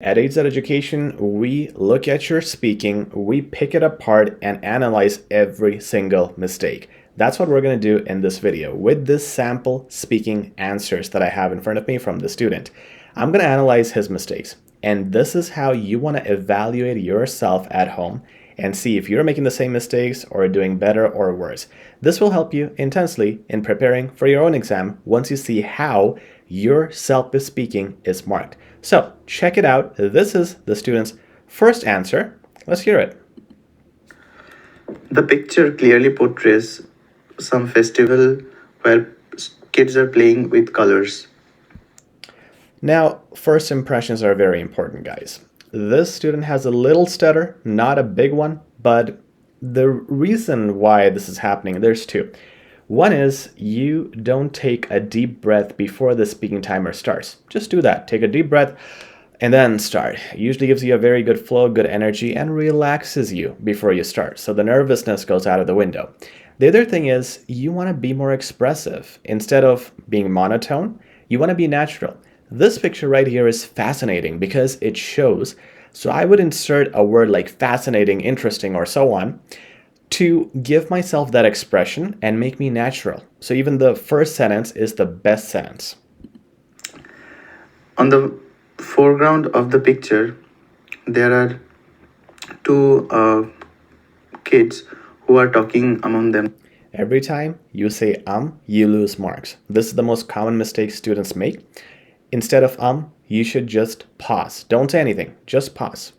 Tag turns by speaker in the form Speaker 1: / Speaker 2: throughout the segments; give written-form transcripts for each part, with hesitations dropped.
Speaker 1: At HZad Education, we look at your speaking, we pick it apart and analyze every single mistake. That's what we're going to do in this video with this sample speaking answers that I have in front of me from the student. I'm going to analyze his mistakes, and this is how you want to evaluate yourself at home and see if you're making the same mistakes or doing better or worse. This will help you intensely in preparing for your own exam once you see how your CELPIP speaking is marked. So check it out. This is the student's first answer. Let's hear it.
Speaker 2: The picture clearly portrays some festival where kids are playing with colors.
Speaker 1: Now, first impressions are very important, guys. This student has a little stutter, not a big one, but the reason why this is happening, there's two. One is you don't take a deep breath before the speaking timer starts. Just do that. Take a deep breath and then start. It usually gives you a very good flow, good energy, and relaxes you before you start. So the nervousness goes out of the window. The other thing is you want to be more expressive. Instead of being monotone, you want to be natural. This picture right here is fascinating because it shows. So I would insert a word like fascinating, interesting, or so on to give myself that expression and make me natural. So even the first sentence is the best sentence.
Speaker 2: On the foreground of the picture, there are two kids who are talking among them.
Speaker 1: Every time you say you lose marks. This is the most common mistake students make. Instead of you should just pause. Don't say anything, just pause.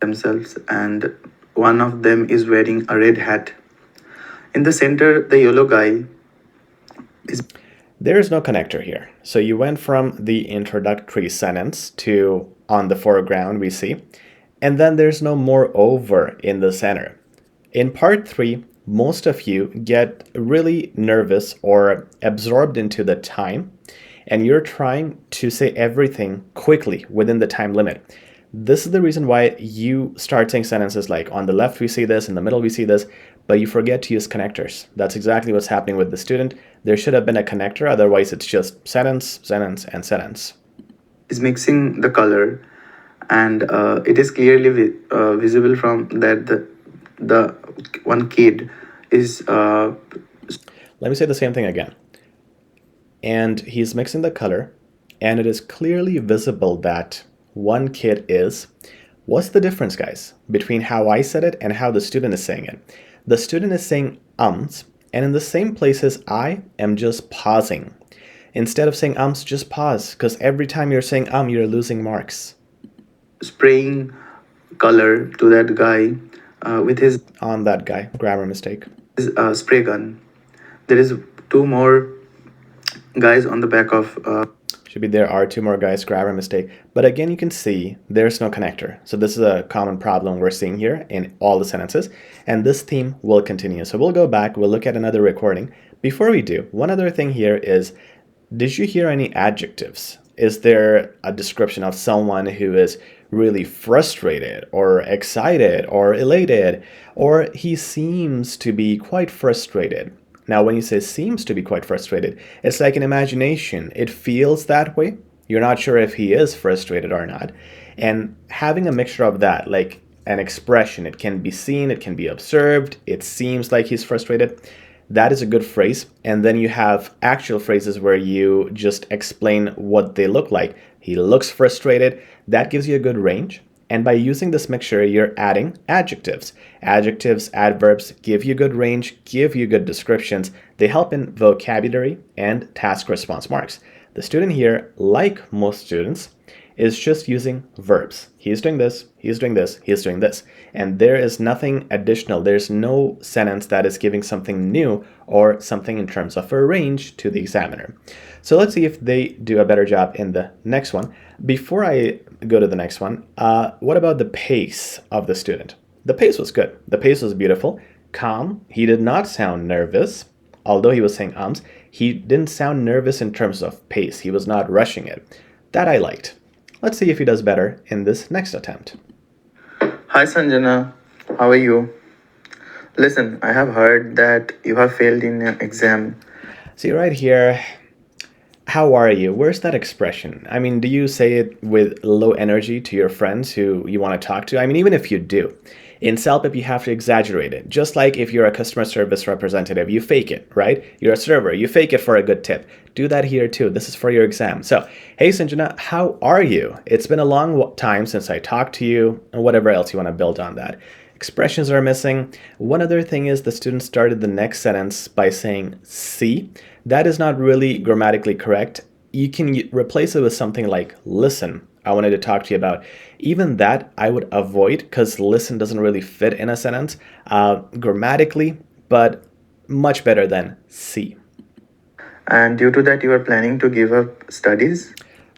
Speaker 2: Themselves, and one of them is wearing a red hat. In the center, the yellow guy is.
Speaker 1: There is no connector here. So you went from the introductory sentence to on the foreground we see, and then there's no moreover in the center. In part 3, most of you get really nervous or absorbed into the time, and you're trying to say everything quickly within the time limit. This is the reason why you start saying sentences like on the left we see this, in the middle we see this, but you forget to use connectors. That's exactly what's happening with the student. There should have been a connector, otherwise it's just sentence, sentence, and sentence.
Speaker 2: Is mixing the color, and it is clearly visible from that the one kid is.
Speaker 1: Let me say the same thing again. And he's mixing the color, and it is clearly visible that one kid is. What's the difference, guys, between how I said it and how the student is saying it? The student is saying ums, and in the same places I am just pausing. Instead of saying ums, just pause, because every time you're saying you're losing marks.
Speaker 2: Spraying color to that guy with his.
Speaker 1: On that guy, grammar mistake.
Speaker 2: His spray gun. There is two more guys on the back of.
Speaker 1: Should be there are two more guys, grammar mistake. But again, you can see there's no connector. So this is a common problem we're seeing here in all the sentences. And this theme will continue. So we'll go back, we'll look at another recording. Before we do, one other thing here is, did you hear any adjectives? Is there a description of someone who is really frustrated or excited or elated, or he seems to be quite frustrated? Now, when you say seems to be quite frustrated, it's like an imagination. It feels that way. You're not sure if he is frustrated or not. And having a mixture of that, like an expression, it can be seen, it can be observed, it seems like he's frustrated. That is a good phrase. And then you have actual phrases where you just explain what they look like. He looks frustrated. That gives you a good range. And by using this mixture, you're adding adjectives. Adjectives, adverbs give you good range, give you good descriptions. They help in vocabulary and task response marks. The student here, like most students, is just using verbs. He's doing this, he's doing this, he's doing this. And there is nothing additional. There's no sentence that is giving something new or something in terms of a range to the examiner. So let's see if they do a better job in the next one. Before I go to the next one, what about the pace of the student? The pace was good. The pace was beautiful, calm. He did not sound nervous, although he was saying ums. He didn't sound nervous in terms of pace. He was not rushing it. That I liked. Let's see if he does better in this next attempt.
Speaker 2: Hi Sanjana, how are you? Listen, I have heard that you have failed in your exam.
Speaker 1: See right here, How are you? Where's that expression? I mean, do you say it with low energy to your friends who you want to talk to? I mean, even if you do, in CELPIP, you have to exaggerate it. Just like if you're a customer service representative, you fake it, right? You're a server, you fake it for a good tip. Do that here too. This is for your exam. So, hey, Sanjana, how are you? It's been a long time since I talked to you, and whatever else you want to build on that. Expressions are missing. One other thing is the student started the next sentence by saying see. That is not really grammatically correct. You can replace it with something like listen. I wanted to talk to you about. Even that I would avoid because listen doesn't really fit in a sentence grammatically, but much better than see.
Speaker 2: And due to that, you are planning to give up studies?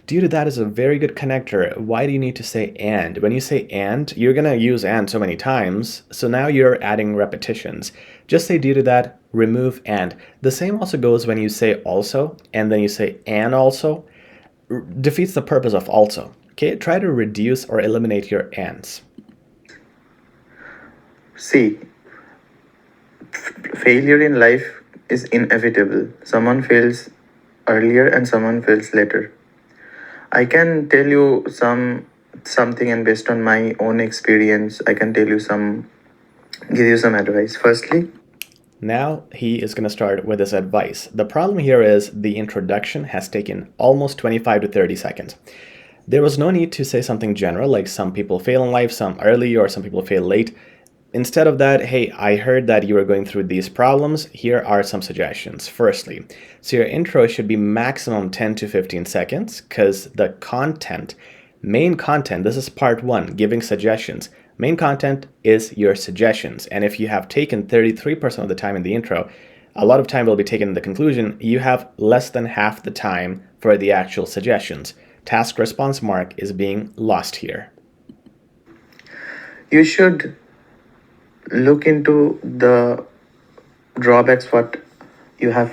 Speaker 1: Due to that is a very good connector. Why do you need to say and? When you say and, you're going to use and so many times, so now you're adding repetitions. Just say due to that, remove and. The same also goes when you say also, and then you say and also. Defeats the purpose of also. Okay, try to reduce or eliminate your ands.
Speaker 2: See, failure in life is inevitable. Someone fails earlier and someone fails later. I can tell you something, and based on my own experience, I can tell you some give you some advice. Firstly,
Speaker 1: Now he is going to start with his advice. The problem here is the introduction has taken almost 25 to 30 seconds. There was no need to say something general like some people fail in life, some early, or some people fail late. Instead of that, hey, I heard that you were going through these problems. Here are some suggestions. Firstly, so your intro should be maximum 10 to 15 seconds because the content, main content, this is part one, giving suggestions. Main content is your suggestions. And if you have taken 33% of the time in the intro, a lot of time will be taken in the conclusion. You have less than half the time for the actual suggestions. Task response mark is being lost here.
Speaker 2: you should look into the drawbacks what you have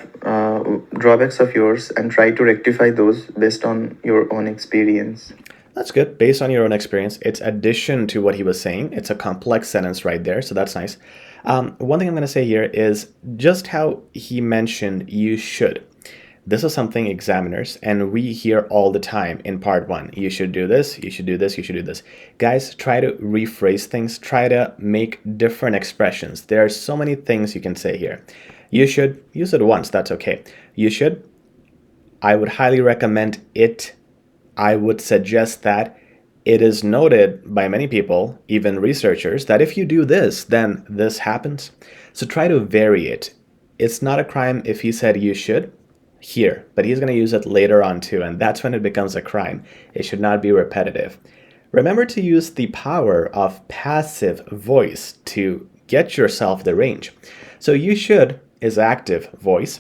Speaker 2: drawbacks of yours and try to rectify those based on your own experience.
Speaker 1: That's good. Based on your own experience, it's addition to what he was saying. It's a complex sentence right there, so that's nice. One thing I'm going to say here is just how he mentioned you should. This is something examiners, and we hear all the time in part one. You should do this, you should do this, you should do this. Guys, try to rephrase things, try to make different expressions. There are so many things you can say here. You should, use it once, that's okay. You should, I would highly recommend it. I would suggest that it is noted by many people, even researchers, that if you do this, then this happens. So try to vary it. It's not a crime if he said you should here, but he's going to use it later on too, and that's when it becomes a crime. It should not be repetitive. Remember to use the power of passive voice to get yourself the range. So you should is active voice.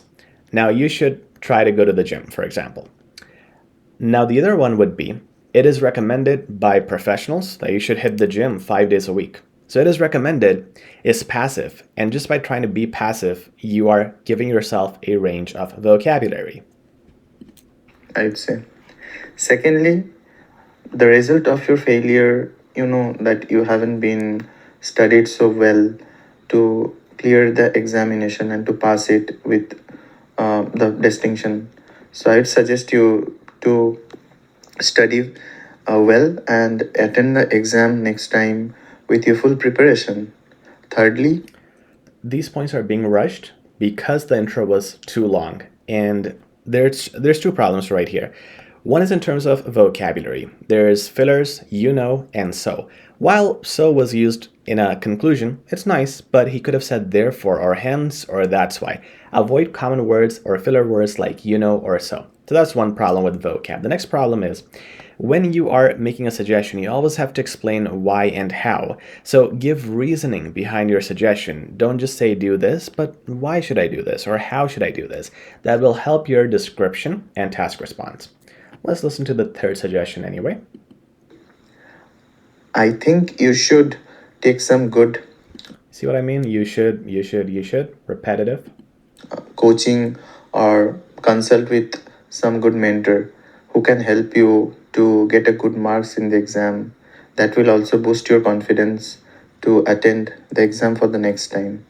Speaker 1: Now you should try to go to the gym, for example. Now the other one would be, it is recommended by professionals that you should hit the gym 5 days a week. So it is recommended is passive, and just by trying to be passive, you are giving yourself a range of vocabulary.
Speaker 2: I'd say. Secondly, the result of your failure, you know that you haven't been studied so well to clear the examination and to pass it with the distinction. So I'd suggest you to study well and attend the exam next time with your full preparation. Thirdly,
Speaker 1: These points are being rushed because the intro was too long, and there's two problems right here. One is in terms of vocabulary. There's fillers, you know, and so. While so was used in a conclusion, it's nice, but he could have said therefore or hence or that's why. Avoid common words or filler words like you know or so. So that's one problem with vocab. The next problem is when you are making a suggestion, you always have to explain why and how. So give reasoning behind your suggestion. Don't just say do this, but why should I do this or how should I do this? That will help your description and task response. Let's listen to the third suggestion anyway.
Speaker 2: I think you should take some good
Speaker 1: See what I mean? You should. Repetitive.
Speaker 2: coaching or consult with some good mentor who can help you to get a good marks in the exam. That will also boost your confidence to attend the exam for the next time.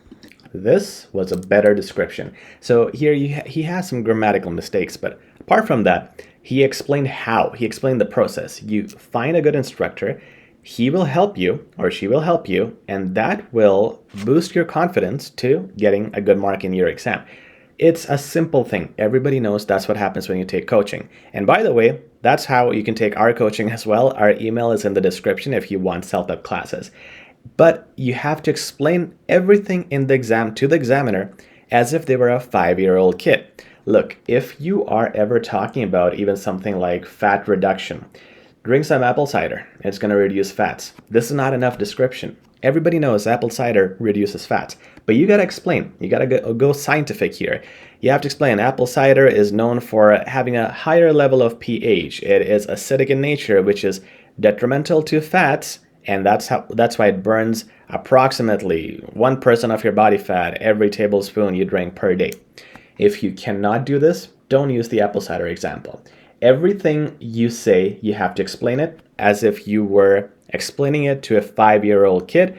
Speaker 1: This was a better description. So here he has some grammatical mistakes, but apart from that, he explained how. He explained the process. You find a good instructor, he will help you or she will help you, and that will boost your confidence to getting a good mark in your exam. It's a simple thing. Everybody knows that's what happens when you take coaching. And by the way, that's how you can take our coaching as well. Our email is in the description if you want CELPIP classes. But you have to explain everything in the exam to the examiner as if they were a 5-year-old kid. Look, if you are ever talking about even something like fat reduction, drink some apple cider. It's going to reduce fats. This is not enough description. Everybody knows apple cider reduces fats, but you got to explain. You got to go scientific here. You have to explain apple cider is known for having a higher level of pH. It is acidic in nature, which is detrimental to fats, and that's why it burns approximately 1% of your body fat every tablespoon you drink per day. If you cannot do this, don't use the apple cider example. Everything you say, you have to explain it as if you were explaining it to a 5-year-old kid,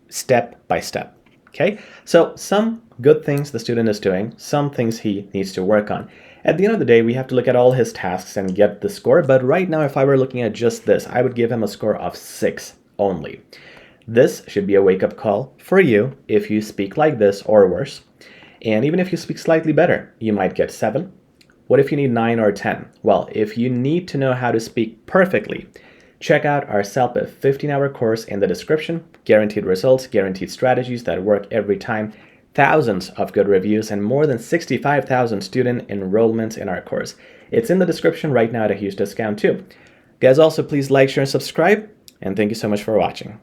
Speaker 1: step by step. Okay? So some good things the student is doing, some things he needs to work on. At the end of the day, we have to look at all his tasks and get the score. But right now, if I were looking at just this, I would give him a score of 6 only. This should be a wake-up call for you if you speak like this or worse. And even if you speak slightly better, you might get 7. What if you need 9 or 10? Well, if you need to know how to speak perfectly, check out our CELPIP 15-hour course in the description. Guaranteed results, guaranteed strategies that work every time, thousands of good reviews, and more than 65,000 student enrollments in our course. It's in the description right now at a huge discount too. Guys, also please like, share, and subscribe, and thank you so much for watching.